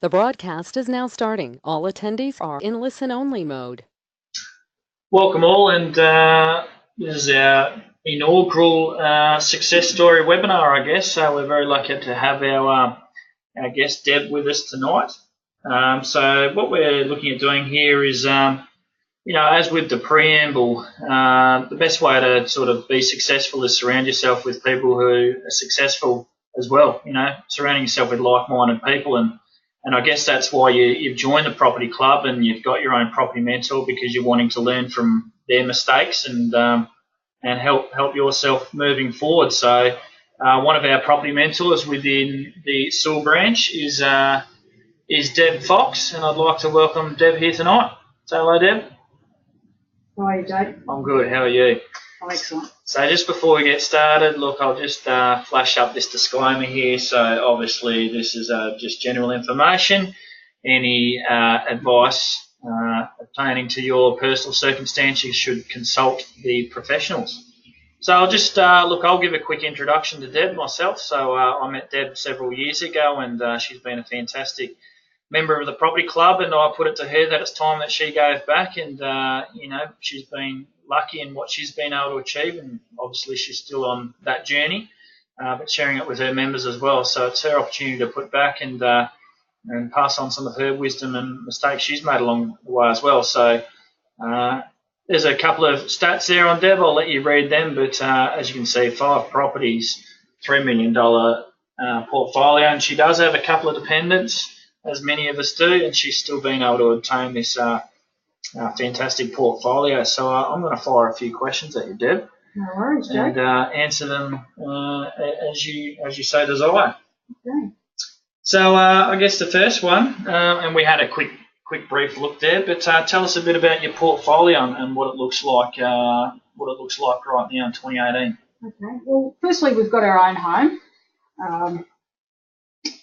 The broadcast is now starting. All attendees are in listen-only mode. Welcome all, and this is our inaugural success story webinar, I guess. We're very lucky to have our guest Deb with us tonight. So what we're looking at doing here is, as with the preamble, the best way to sort of be successful is surround yourself with people who are successful as well. Surrounding yourself with like-minded people, and I guess that's why you've joined the property club and you've got your own property mentor, because you're wanting to learn from their mistakes and help yourself moving forward. So one of our property mentors within the Sewell branch is Deb Fox, and I'd like to welcome Deb here tonight. Say hello, Deb. How are you, Jake? I'm good. How are you? Oh, excellent. So just before we get started, look, I'll just flash up this disclaimer here. So obviously this is just general information. Any advice pertaining to your personal circumstances should consult the professionals. So I'll just, I'll give a quick introduction to Deb myself. So I met Deb several years ago, and she's been a fantastic member of the property club, and I put it to her that it's time that she gave back, and she's been lucky in what she's been able to achieve, and obviously she's still on that journey, but sharing it with her members as well. So it's her opportunity to put back and pass on some of her wisdom and mistakes she's made along the way as well. So there's a couple of stats there on Deb. I'll let you read them, but as you can see, 5 properties, $3 million portfolio, and she does have a couple of dependents, as many of us do, and she's still been able to obtain this fantastic portfolio. So I'm going to fire a few questions at you, Deb. No worries, Jake. And answer them as you so desire. Okay. So I guess the first one, and we had a quick brief look there, but tell us a bit about your portfolio and what it looks like. What it looks like right now in 2018. Okay. Well, firstly, we've got our own home.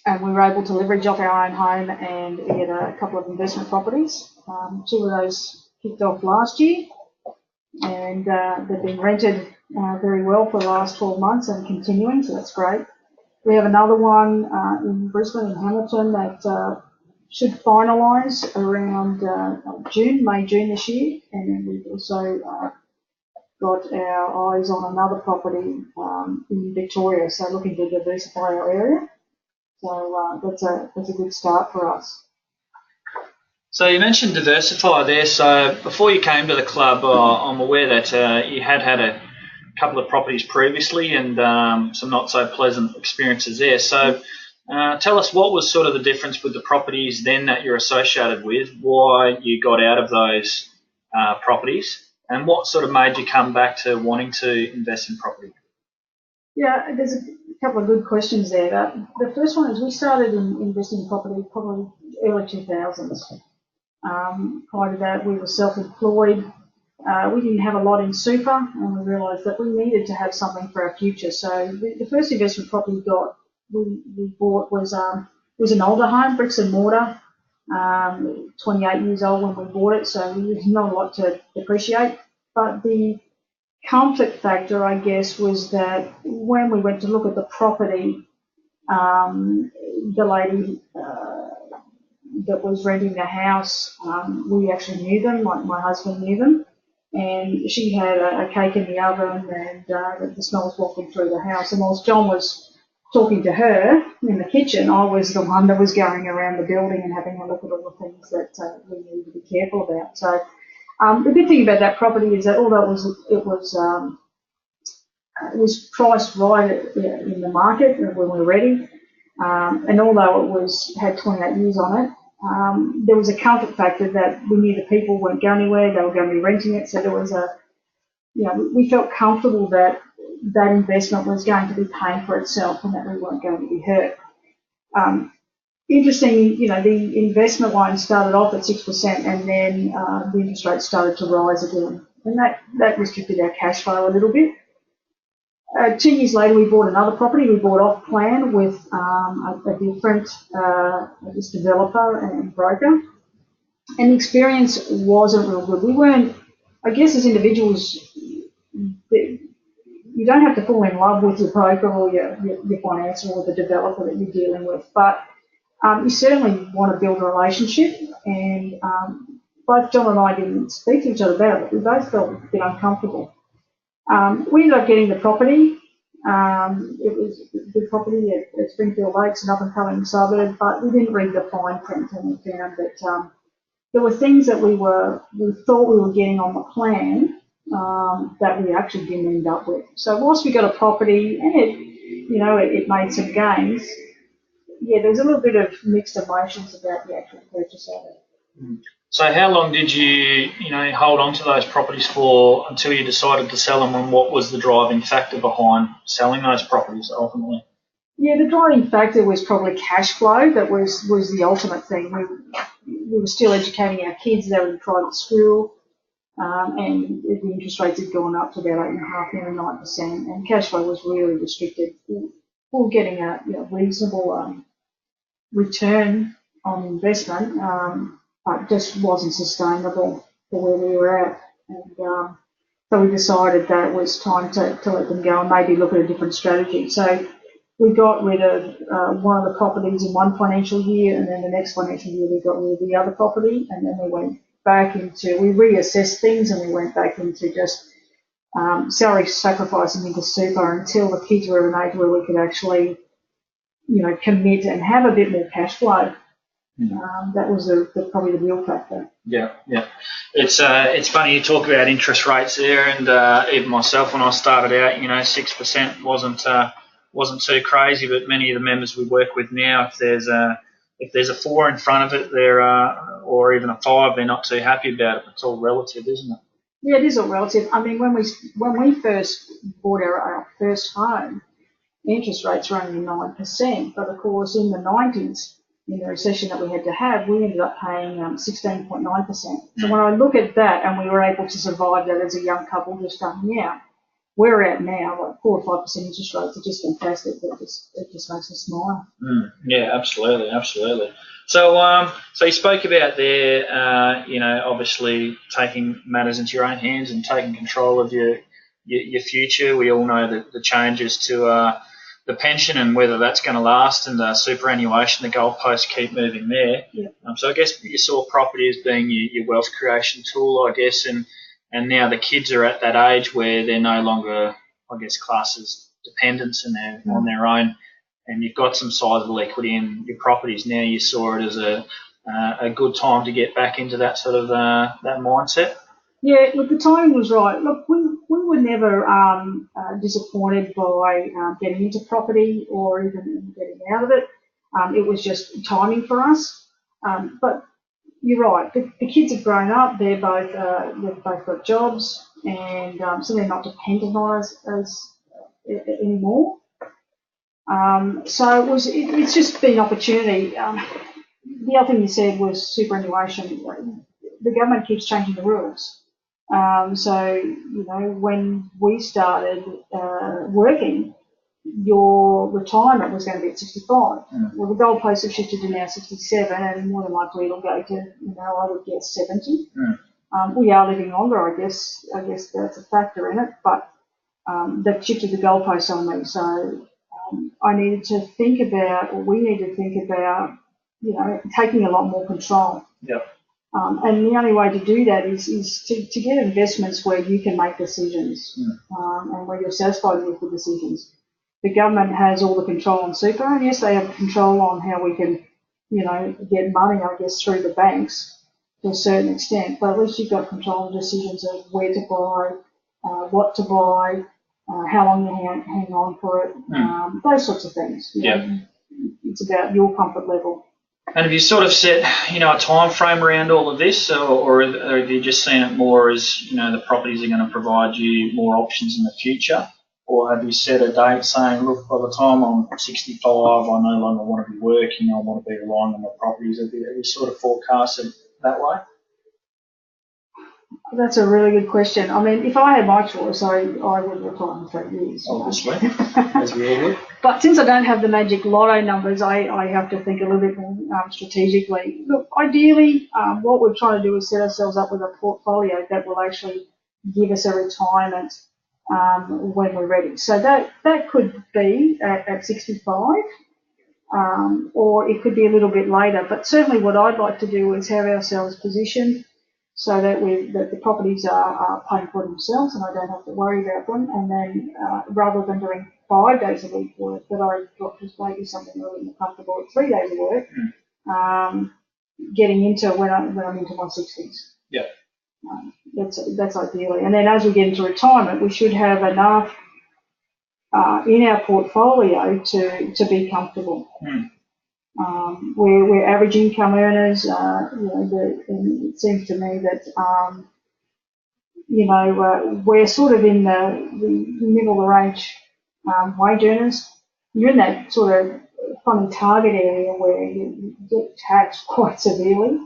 And we were able to leverage off our own home and get a couple of investment properties. 2 of those kicked off last year, and they've been rented very well for the last 12 months and continuing, so that's great. We have another one in Brisbane and Hamilton that should finalise around May, June this year, and then we've also got our eyes on another property in Victoria, so looking to diversify our area. So that's a good start for us. So you mentioned diversify there. So before you came to the club, I'm aware that you had a couple of properties previously and some not so pleasant experiences there. So tell us, what was sort of the difference with the properties then that you're associated with, why you got out of those properties, and what sort of made you come back to wanting to invest in property? Yeah, there's a couple of good questions there. The first one is we started investing in property probably early 2000s. Prior to that, we were self-employed. We didn't have a lot in super, and we realised that we needed to have something for our future. So the first investment property we bought was an older home, bricks and mortar, 28 years old when we bought it, so there's not a lot to depreciate. But the comfort factor, I guess, was that when we went to look at the property, the lady that was renting the house, we actually knew them. My husband knew them, and she had a cake in the oven, and the smell was walking through the house. And whilst John was talking to her in the kitchen, I was the one that was going around the building and having a look at all the things that we needed to be careful about. So the good thing about that property is that although it was priced right in the market when we were ready, and although it had 28 years on it, there was a comfort factor that we knew the people weren't going anywhere; they were going to be renting it. So there was we felt comfortable that that investment was going to be paying for itself and that we weren't going to be hurt. Interesting, the investment loan started off at 6%, and then the interest rate started to rise again, and that restricted our cash flow a little bit. 2 years later, we bought another property. We bought off plan with a different developer and broker, and the experience wasn't real good. We weren't, I guess, as individuals, you don't have to fall in love with your broker or your financier or the developer that you're dealing with, but You certainly want to build a relationship, and both John and I didn't speak to each other about it. We both felt a bit uncomfortable. We ended up getting the property. It was a good property at Springfield Lakes, an up-and-coming suburb, but we didn't read the fine print, and we found that there were things that we thought we were getting on the plan that we actually didn't end up with. So whilst we got a property and it made some gains, yeah, there was a little bit of mixed emotions about the actual purchase of it. So how long did you hold on to those properties for until you decided to sell them, and what was the driving factor behind selling those properties ultimately? Yeah, the driving factor was probably cash flow. That was the ultimate thing. We were still educating our kids. They were in private school, and the interest rates had gone up to about 8.5%, nearly 9%, and cash flow was really restricted. We were getting a reasonable return on investment, but just wasn't sustainable for where we were at. And so we decided that it was time to let them go and maybe look at a different strategy. So we got rid of one of the properties in one financial year, and then the next financial year we got rid of the other property, and then we reassessed things, and we went back into just salary sacrificing into super until the kids were of an age where we could actually, commit and have a bit more cash flow. That was probably the real factor. Yeah. It's funny you talk about interest rates there, and even myself when I started out, 6% wasn't too crazy, but many of the members we work with now, if there's a 4 in front of it, or even a 5, they're not too happy about it. It's all relative, isn't it? Yeah, it is all relative. I mean, when we first bought our first home, interest rates were only 9%, but of course in the 90s, in the recession that we had to have, we ended up paying 16.9%. So when I look at that, and we were able to survive that as a young couple just starting out, where we're at now, like 4 or 5% interest rates, are just fantastic. It just makes us smile. Yeah, absolutely. So, so you spoke about there, obviously taking matters into your own hands and taking control of your future. We all know the changes to the pension and whether that's going to last, and superannuation, the goalposts keep moving there. Yeah. So I guess you saw property as being your wealth creation tool, I guess, and now the kids are at that age where they're no longer, I guess, classed as dependents and they're on their own, and you've got some sizable equity in your properties. Now you saw it as a good time to get back into that sort of that mindset. Yeah, look, the timing was right. Look, we were never disappointed by getting into property or even getting out of it. It was just timing for us. But you're right. The kids have grown up. They've both got jobs, and so they're not dependent on us as anymore. So it's just been opportunity. The other thing you said was superannuation. The government keeps changing the rules. So, when we started working, your retirement was going to be at 65. Well, the goalposts have shifted to now 67, and more than likely it'll go to, I would guess 70. We are living longer, I guess that's a factor in it, but they've shifted the goalposts on me. So I needed to think about, or we need to think about, taking a lot more control. Yep. And the only way to do that is to get investments where you can make decisions and where you're satisfied with the decisions. The government has all the control on super, and yes, they have control on how we can, get money, I guess, through the banks to a certain extent, but at least you've got control of decisions of where to buy, what to buy, how long you hang on for it, those sorts of things. It's about your comfort level. And have you sort of set, a time frame around all of this, or have you just seen it more as, the properties are going to provide you more options in the future? Or have you set a date saying, look, by the time I'm 65, I no longer want to be working, I want to be relying on my properties? Have you sort of forecasted that way? That's a really good question. I mean, if I had my choice, I would retire in 3 years. Obviously, as we all would. But since I don't have the magic lotto numbers, I have to think a little bit more strategically. Look, ideally, what we're trying to do is set ourselves up with a portfolio that will actually give us a retirement when we're ready. So that could be at 65. or it could be a little bit later. But certainly what I'd like to do is have ourselves positioned so that that the properties are paying for themselves and I don't have to worry about them. And then rather than doing 5 days a week work, that I got to maybe something a little more comfortable at 3 days of work, getting into when I'm into my 60s. Yeah. That's ideally. And then as we get into retirement, we should have enough in our portfolio to be comfortable. We're average income earners. And it seems to me that we're sort of in the middle of the range wage earners. You're in that sort of funny target area where you get taxed quite severely,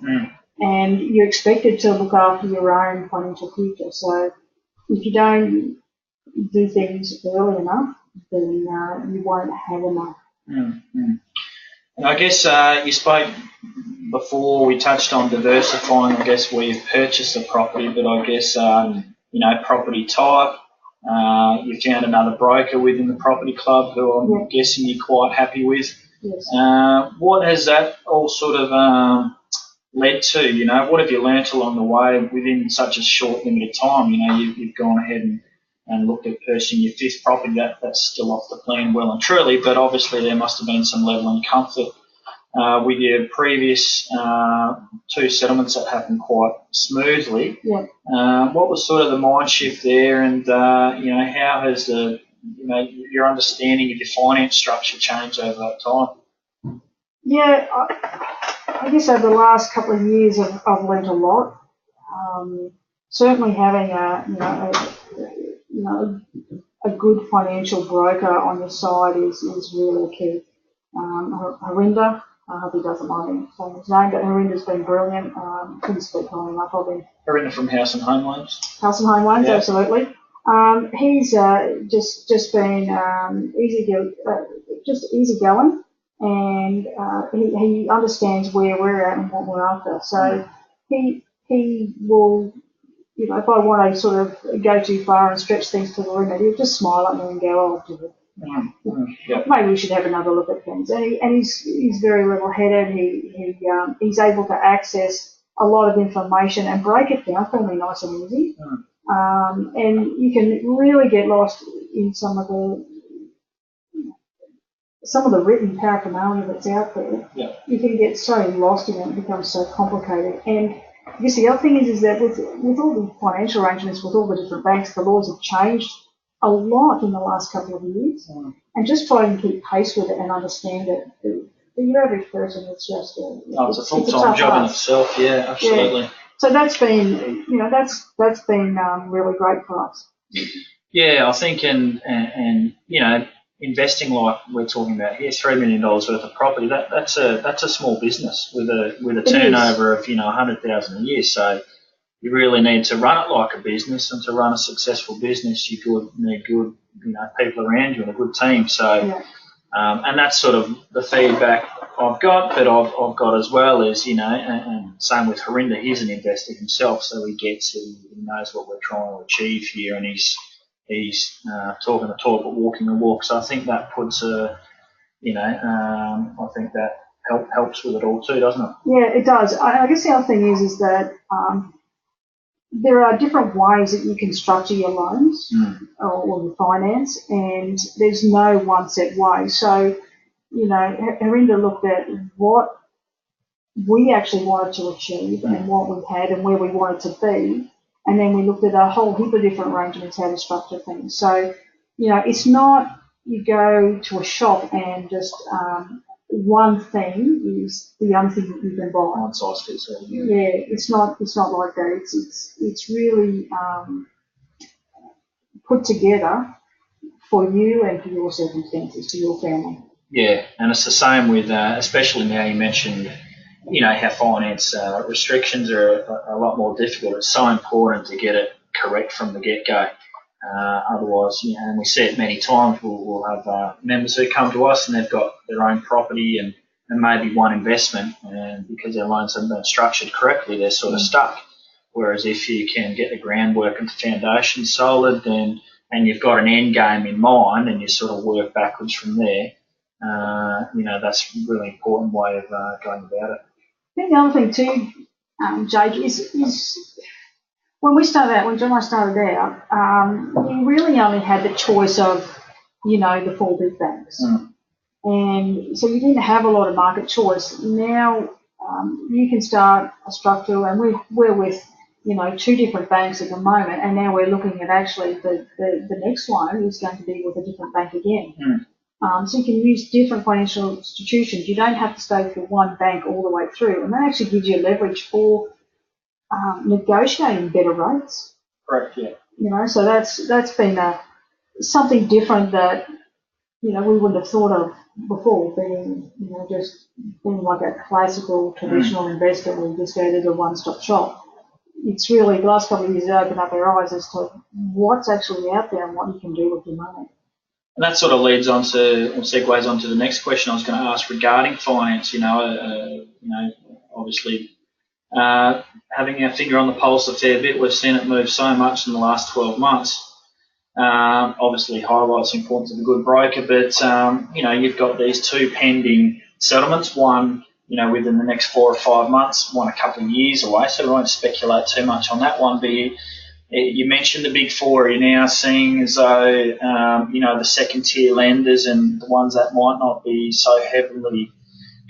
and you're expected to look after your own financial future. So if you don't do things early enough, then you won't have enough. And I guess you spoke before, we touched on diversifying, I guess, where you've purchased a property, but I guess, property type. You found another broker within the property club who I'm guessing you're quite happy with. Yes. What has that all sort of led to? What have you learnt along the way within such a short, limited time? You've gone ahead and looked at purchasing your 5th property. That's still off the plan well and truly, but obviously there must have been some level of comfort with your previous 2 settlements that happened quite smoothly. Yeah. What was sort of the mind shift there, and how has your understanding of your finance structure changed over that time? Yeah, I guess over the last couple of years I've learned a lot. Certainly having a good financial broker on your side is really key. Harinder, I hope he doesn't mind me saying his name, but Harinder's been brilliant. Couldn't speak highly enough of him. Harinder from House and Home Loans. House and Home Loans, yeah. Absolutely. He's just been easygoing, and he understands where we're at and what we're after. So he will, if I want to sort of go too far and stretch things to the limit, he'll just smile at me and go, "Oh, do it." Yeah. Maybe we should have another look at things. And he's very level-headed. He's able to access a lot of information and break it down for me nice and easy. And you can really get lost in some of the written paraphernalia that's out there. Yeah. You can get so lost in it; it becomes so complicated. And I guess the other thing is that with all the financial arrangements with all the different banks, the laws have changed a lot in the last couple of years, and just try and keep pace with it and understand it. The average person, it's just it's a full-time job in itself. Yeah, absolutely. Yeah. So that's been, really great for us. Yeah, I think, and investing like we're talking about here, $3 million worth of property. That's a small business with a turnover of $100,000 a year. So you really need to run it like a business, and to run a successful business, you need good people around you and a good team. So, and that's sort of the feedback I've got, but I've got as well is and same with Harinder. He's an investor himself, so he knows what we're trying to achieve here, and he's talking the talk but walking the walk. So I think that puts I think that helps with it all too, doesn't it? Yeah, it does. I guess the other thing is that there are different ways that you can structure your loans or your finance, and there's no one set way. So, Harinder looked at what we actually wanted to achieve and what we had and where we wanted to be, and then we looked at a whole heap of different arrangements how to structure things. So, it's not you go to a shop and just one thing is the only thing that you can buy. One size fits all. Yeah, it's not like that. It's really put together for you and for your circumstances, for your family. Yeah, and it's the same with, especially now you mentioned, how finance restrictions are a lot more difficult. It's so important to get it correct from the get-go. Otherwise, and we see it many times, we'll have members who come to us and they've got their own property and maybe one investment, and because their loans haven't been structured correctly, they're sort of stuck. Whereas if you can get the groundwork and the foundation solid, and you've got an end game in mind and you sort of work backwards from there, that's a really important way of going about it. I think the other thing too, Jake, is when we started out, when John and I started out, we really only had the choice of, the 4 big banks. And so you didn't have a lot of market choice. Now you can start a structure, and we're with, 2 different banks at the moment, and now we're looking at actually the next one is going to be with a different bank again. So you can use different financial institutions. You don't have to stay for one bank all the way through, and that actually gives you leverage for negotiating better rates. Correct, yeah. So that's been something different that we wouldn't have thought of before, being just being like a classical traditional investor where you just go to the one-stop shop. It's really the last couple of years opened up our eyes as to what's actually out there and what you can do with your money. And that sort of segues on to the next question I was going to ask regarding finance. Obviously, having our finger on the pulse a fair bit, we've seen it move so much in the last 12 months. Obviously, highlights the importance of a good broker, but you've got these 2 pending settlements. One, within the next 4 or 5 months. One a couple of years away, so we won't speculate too much on that one. But you mentioned the big 4. You're now seeing as though the second-tier lenders and the ones that might not be so heavily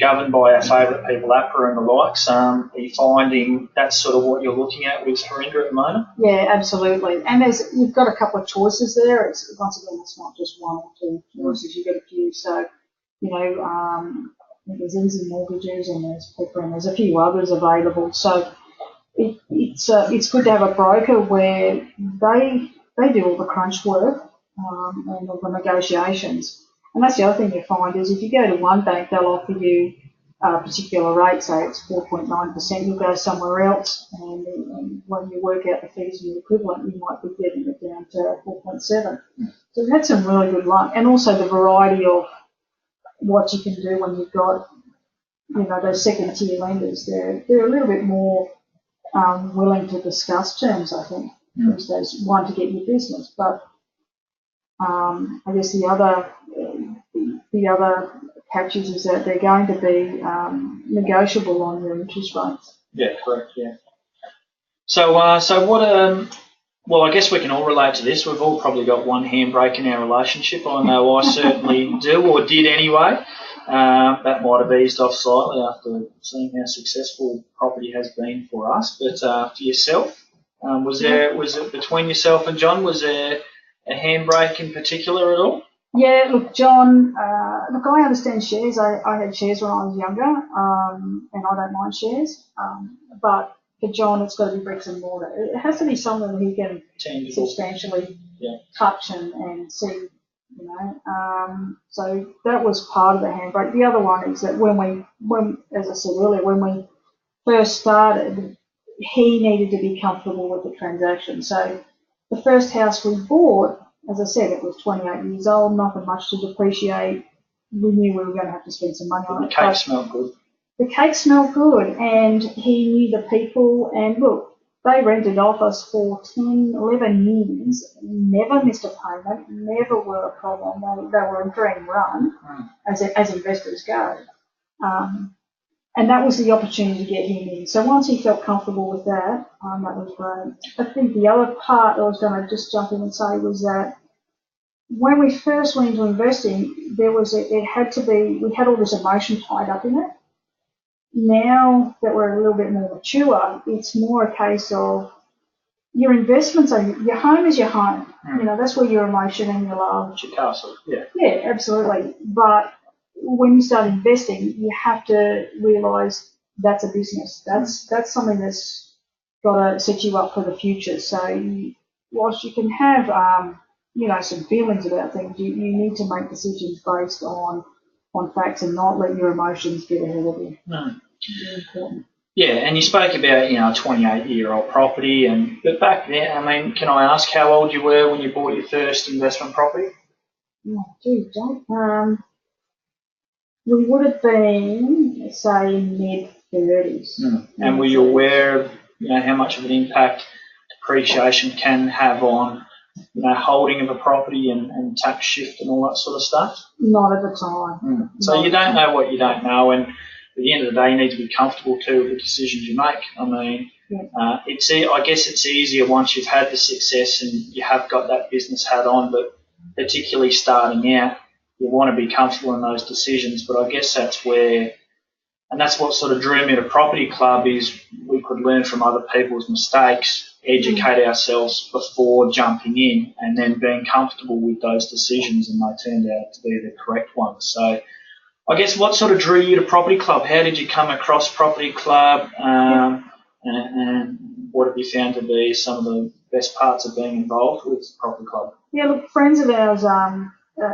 governed by our favourite people, APRA and the likes. Are you finding that's sort of what you're looking at with Harinder at the moment? Yeah, absolutely. And you've got a couple of choices there. Once again, it's not just 1 or 2 choices. You've got a few. So, I think there's Easy Mortgages and there's Pepper and there's a few others available. So it's good to have a broker where they do all the crunch work and all the negotiations. And that's the other thing you find is if you go to one bank, they'll offer you a particular rate, say it's 4.9%, you'll go somewhere else, and when you work out the fees and the equivalent, you might be getting it down to 4.7. So we've had some really good luck, and also the variety of what you can do when you've got, those second-tier lenders. They're a little bit more willing to discuss terms, I think, because there's one to get your business, but I guess the other catches is that they're going to be negotiable on your interest rates. Yeah, correct. Yeah. So what? Well, I guess we can all relate to this. We've all probably got one handbrake in our relationship. I know I certainly do, or did anyway. That might have eased off slightly after seeing how successful property has been for us. But for yourself, was it between yourself and John? Was there a handbrake in particular at all? Yeah, look, John, I understand shares. I had shares when I was younger, and I don't mind shares. But for John, it's got to be bricks and mortar. It has to be something he can substantially touch and see, So that was part of the handbrake. The other one is that when as I said earlier, when we first started, he needed to be comfortable with the transaction. So the first house we bought, as I said, it was 28 years old, nothing much to depreciate. We knew we were going to have to spend some money on it. The cake smelled good. The cake smelled good, and he knew the people. And look, they rented off us for 10, 11 years, never missed a payment, never were a problem. They were a dream run, as investors go. And that was the opportunity to get him in. So once he felt comfortable with that, that was great. I think the other part I was going to just jump in and say was that when we first went into investing, we had all this emotion tied up in it. Now that we're a little bit more mature, it's more a case of your investments your home is your home. That's where your emotion and your love. It's your castle, yeah. Yeah, absolutely. But when you start investing, you have to realise that's a business. That's something that's got to set you up for the future. So whilst you can have some feelings about things, you need to make decisions based on facts and not let your emotions get ahead of you. Very important. Yeah, and you spoke about a 28-year-old property, but back then, can I ask how old you were when you bought your first investment property? Oh, gee, Jake. We would have been, say, mid-30s. And were you aware of how much of an impact depreciation can have on holding of a property and tax shift and all that sort of stuff? Not at the time. So you don't know what you don't know, and at the end of the day, you need to be comfortable too with the decisions you make. I mean, I guess it's easier once you've had the success and you have got that business hat on, but particularly starting out, you want to be comfortable in those decisions. But I guess that's where, and that's what sort of drew me to Property Club, is we could learn from other people's mistakes, educate ourselves before jumping in, and then being comfortable with those decisions, and they turned out to be the correct ones. So I guess what sort of drew you to Property Club? How did you come across Property Club, and what have you found to be some of the best parts of being involved with Property Club? Yeah, look, friends of ours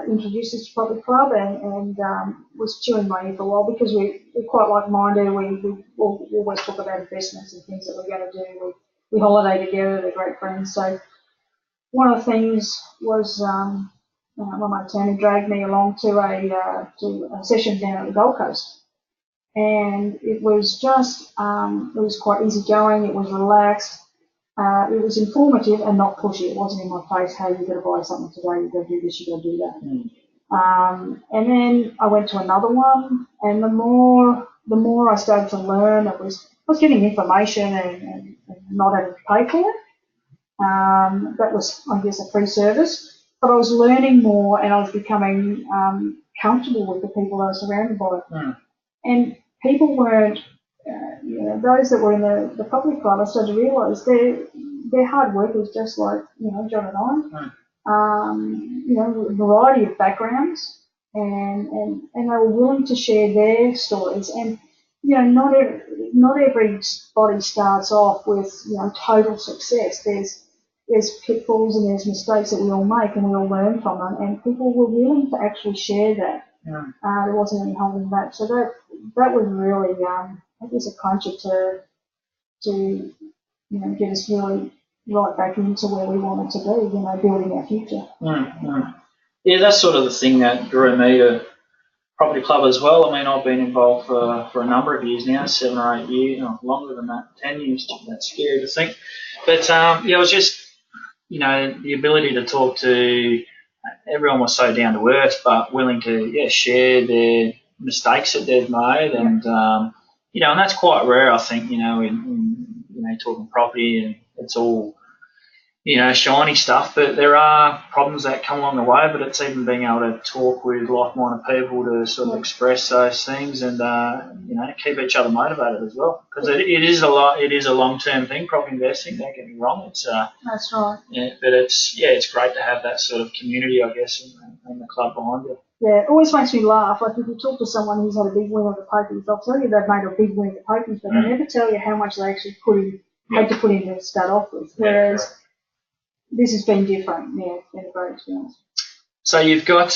introduced us to Property Club and was chewing my ear for a while because we're quite like-minded. We always talk about investments and things that we're going to do. We holiday together, they're great friends. So one of the things was when my attorney dragged me along to a session down at the Gold Coast. And it was just, it was quite easygoing, it was relaxed. It was informative and not pushy. It wasn't in my face, hey, you've got to buy something today, you've got to do this, you've got to do that. And then I went to another one, and the more I started to learn, I was getting information and not having to pay for it. That was, I guess, a free service. But I was learning more, and I was becoming comfortable with the people I was surrounded by. And people weren't, those that were in the Property Club, I started to realise they're hard workers, just like John and I. Variety of backgrounds, and they were willing to share their stories. And not everybody starts off with total success. There's pitfalls and there's mistakes that we all make, and we all learn from them. And people were willing to actually share that. There wasn't any holding back. So that was really, I guess, a puncher to get us really right back into where we wanted to be, building our future. Yeah, that's sort of the thing that drew me to Property Club as well. I mean, I've been involved for a number of years now, 7 or 8 years, longer than that, 10 years. That's scary to think. But it was just, the ability to talk to everyone was so down to earth, but willing to share their mistakes that they've made, and and that's quite rare, I think. In talking property, and it's all shiny stuff, but there are problems that come along the way. But it's even being able to talk with like-minded people to sort of express those things and keep each other motivated as well, because it is a long-term thing, property investing. Don't get me wrong, it's that's right. But it's great to have that sort of community, I guess, and the club behind you. Yeah, it always makes me laugh. Like, if you talk to someone who's had a big win at the pokies, they'll tell you they've made a big win at the pokies, but they never tell you how much they actually had to put in to start off with. Whereas this has been different. Yeah, it's been a great experience. So you've got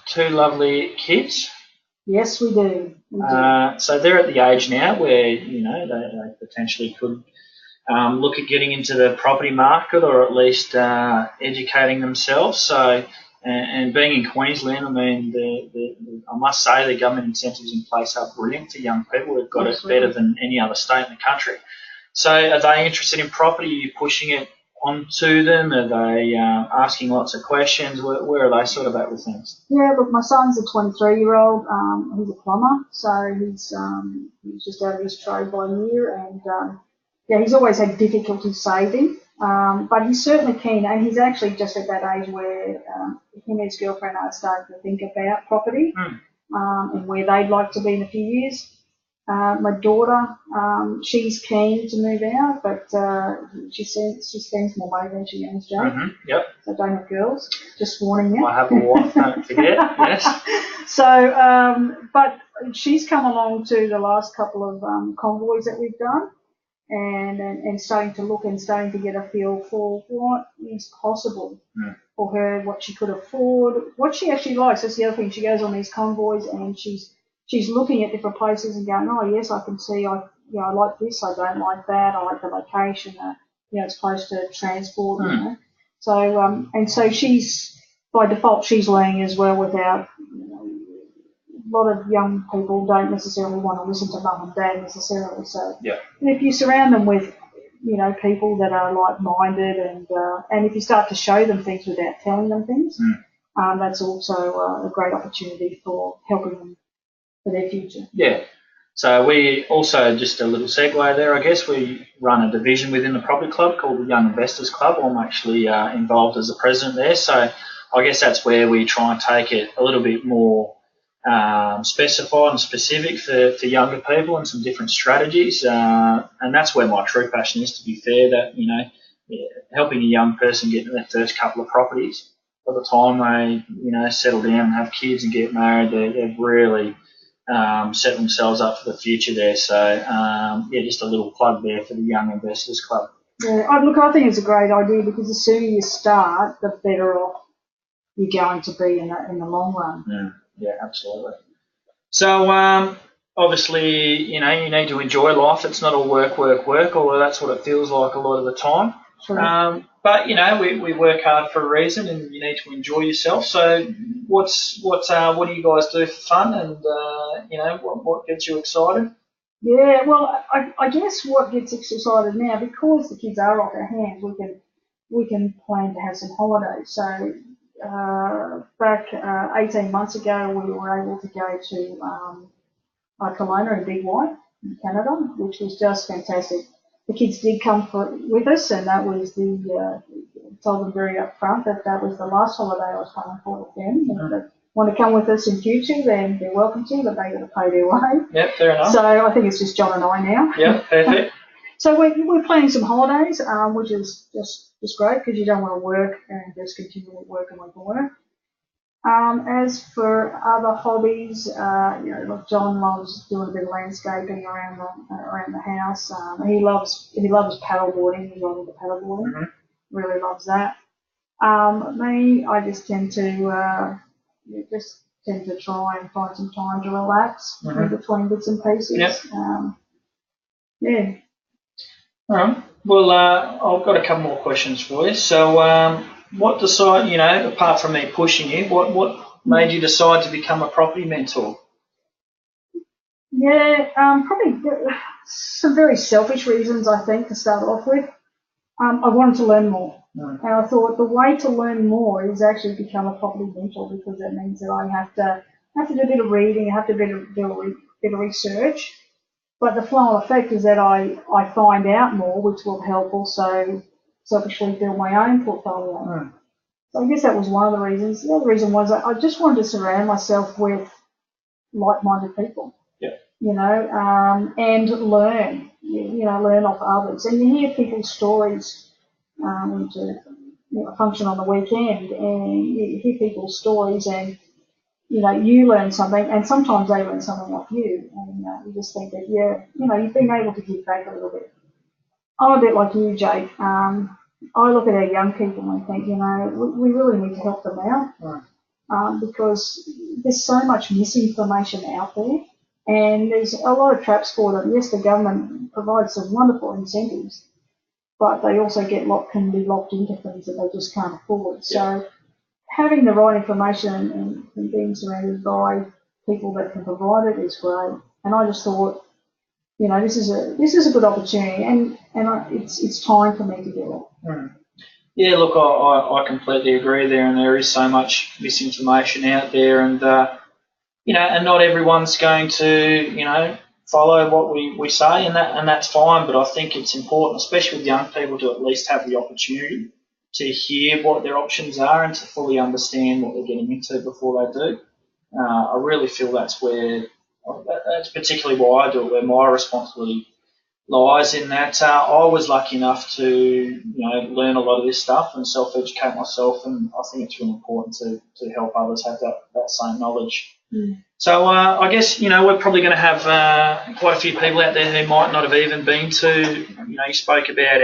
2 lovely kids. Yes, we do. So they're at the age now where they potentially could look at getting into the property market, or at least educating themselves. So. And being in Queensland, I mean, I must say the government incentives in place are brilliant for young people. We've got it better than any other state in the country. So are they interested in property? Are you pushing it onto them? Are they asking lots of questions? Where are they sort of at with things? Yeah, look, my son's a 23-year-old. He's a plumber, so he's just out of his trade by a year, and he's always had difficulty saving. But he's certainly keen, and he's actually just at that age where him and his girlfriend are starting to think about property and where they'd like to be in a few years. My daughter, she's keen to move out, but she spends more money than she earns, Jake. Yep. So don't have girls. Just warning you. I have a wife, don't forget. Yes. So, but she's come along to the last couple of convoys that we've done. And starting to look and starting to get a feel for what is possible for her, what she could afford, what she actually likes. That's the other thing. She goes on these convoys and she's looking at different places and going, oh yes, I can see. I like this. I don't like that. I like the location. It's close to transport. So and so she's by default she's learning as well without. A lot of young people don't necessarily want to listen to mum and dad necessarily. So if you surround them with, people that are like-minded, and if you start to show them things without telling them things, that's also a great opportunity for helping them for their future. Yeah. So we also, just a little segue there, I guess, we run a division within the property club called the Young Investors Club. I'm actually involved as the president there. So I guess that's where we try and take it a little bit more specified and specific for younger people and some different strategies. And that's where my true passion is, to be fair, that, helping a young person get their first couple of properties. By the time they, settle down and have kids and get married, they've really set themselves up for the future there. So, just a little plug there for the Young Investors Club. Yeah, look, I think it's a great idea, because the sooner you start, the better off you're going to be in the long run. Yeah, absolutely. So, obviously, you need to enjoy life. It's not all work, although that's what it feels like a lot of the time. Sure. But we work hard for a reason, and you need to enjoy yourself. So, what do you guys do for fun, and what gets you excited? Yeah, well, I guess what gets us excited now, because the kids are off our hands, we can plan to have some holidays. So back 18 months ago, we were able to go to Kelowna in Big White in Canada, which was just fantastic. The kids did come with us, and that was told them very upfront that was the last holiday I was planning for with them. If they want to come with us in future, then they're welcome to, but they're going to pay their way. Yep, fair enough. So I think it's just John and I now. Yep, perfect. So we're planning some holidays, which is just great, because you don't want to work and just continually work and work and work. As for other hobbies, like John loves doing a bit of landscaping around the house. He loves paddleboarding. He's on into paddleboarding. Really loves that. Me, I just tend to try and find some time to relax in between bits and pieces. Yep. Yeah. All right. Well, I've got a couple more questions for you. So, what decided, apart from me pushing you, what made you decide to become a property mentor? Yeah, probably some very selfish reasons, I think, to start off with. I wanted to learn more. And I thought the way to learn more is actually become a property mentor, because that means that I have to do a bit of reading, I have to do a bit of research. But the flow-on effect is that I find out more, which will help also selfishly build my own portfolio. So I guess that was one of the reasons. The other reason was I just wanted to surround myself with like-minded people. And learn. Learn off others. And you hear people's stories when you function on the weekend, and you hear people's stories, and you learn something, and sometimes they learn something off you, and you just think that, you've been able to give back a little bit. I'm a bit like you, Jake. I look at our young people and think, we really need to help them out, because there's so much misinformation out there, and there's a lot of traps for them. Yes, the government provides some wonderful incentives, but they also can be locked into things that they just can't afford. So having the right information and being surrounded by people that can provide it is great. And I just thought, this is a good opportunity, and it's time for me to do it. Yeah, look, I completely agree there, and there is so much misinformation out there, and and not everyone's going to follow what we say, and that's fine. But I think it's important, especially with young people, to at least have the opportunity to hear what their options are and to fully understand what they're getting into before they do. I really feel that's particularly why I do it, where my responsibility lies in that. I was lucky enough to learn a lot of this stuff and self-educate myself, and I think it's really important to help others have that same knowledge. So I guess we're probably going to have quite a few people out there who might not have even been to. You spoke about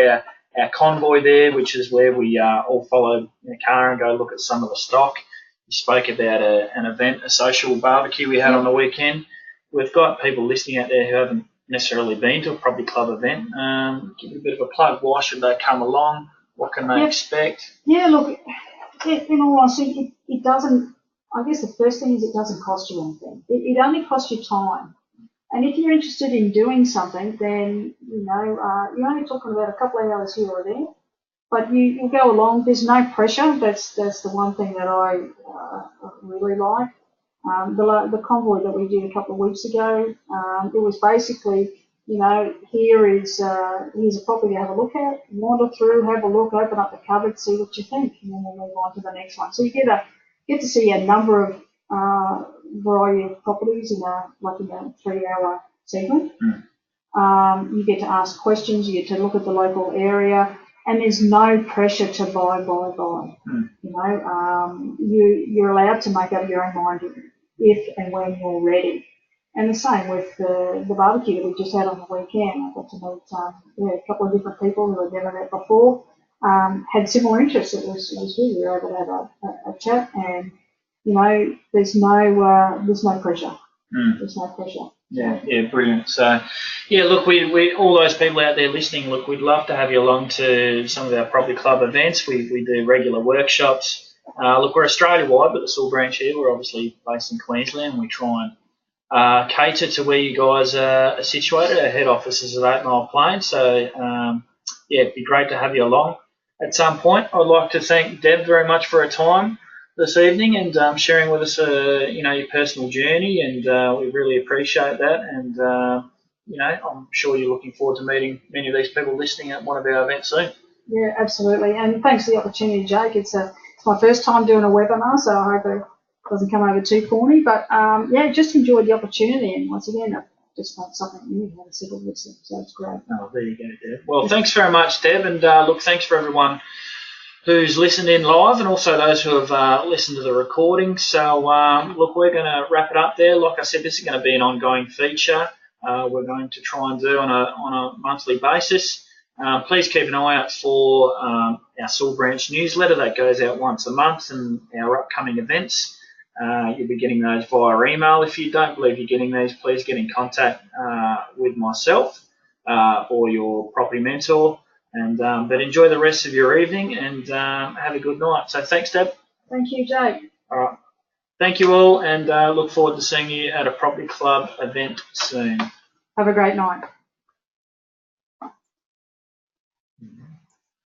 our convoy there, which is where we all follow in a car and go look at some of the stock. You spoke about an event, a social barbecue we had on the weekend. We've got people listening out there who haven't necessarily been to a property club event. Give it a bit of a plug. Why should they come along? What can they expect? Yeah, look, in all honesty, it doesn't. I guess the first thing is it doesn't cost you anything. It only costs you time. And if you're interested in doing something, then, you're only talking about a couple of hours here or there, but you go along. There's no pressure. That's the one thing that I really like. The convoy that we did a couple of weeks ago, it was basically, here's a property to have a look at, wander through, have a look, open up the cupboard, see what you think, and then we'll move on to the next one. So you get to see a number of variety of properties in a 3-hour segment. You get to ask questions, you get to look at the local area, and there's no pressure to buy. You're allowed to make up your own mind if and when you're ready. And the same with the barbecue that we just had on the weekend. I got to meet a couple of different people who I'd never met before, had similar interests. It was good. We were able to have a chat, and there's no pressure. There's no pressure. Yeah, brilliant. So, yeah, look, we all those people out there listening, look, we'd love to have you along to some of our Property Club events. We do regular workshops. Look, we're Australia-wide, but the Sewell branch here, we're obviously based in Queensland. We try and cater to where you guys are situated. Our head office is at 8 Mile Plain, so, it'd be great to have you along at some point. I'd like to thank Deb very much for her time this evening and sharing with us, your personal journey, and we really appreciate that. And I'm sure you're looking forward to meeting many of these people listening at one of our events soon. Yeah, absolutely. And thanks for the opportunity, Jake. It's my first time doing a webinar, so I hope it doesn't come over too corny. But just enjoyed the opportunity, and once again, I just found something new how to settle this, so it's great. Oh, there you go, Deb. Well, thanks very much, Deb, and look, thanks for everyone who's listened in live, and also those who have listened to the recording. So, look, we're going to wrap it up there. Like I said, this is going to be an ongoing feature. We're going to try and do on a monthly basis. Please keep an eye out for our Sewell branch newsletter that goes out once a month, and our upcoming events. You'll be getting those via email. If you don't believe you're getting these, please get in contact with myself or your property mentor. And but enjoy the rest of your evening, and have a good night. So thanks, Deb. Thank you, Jake. All right. Thank you all, and look forward to seeing you at a Property Club event soon. Have a great night.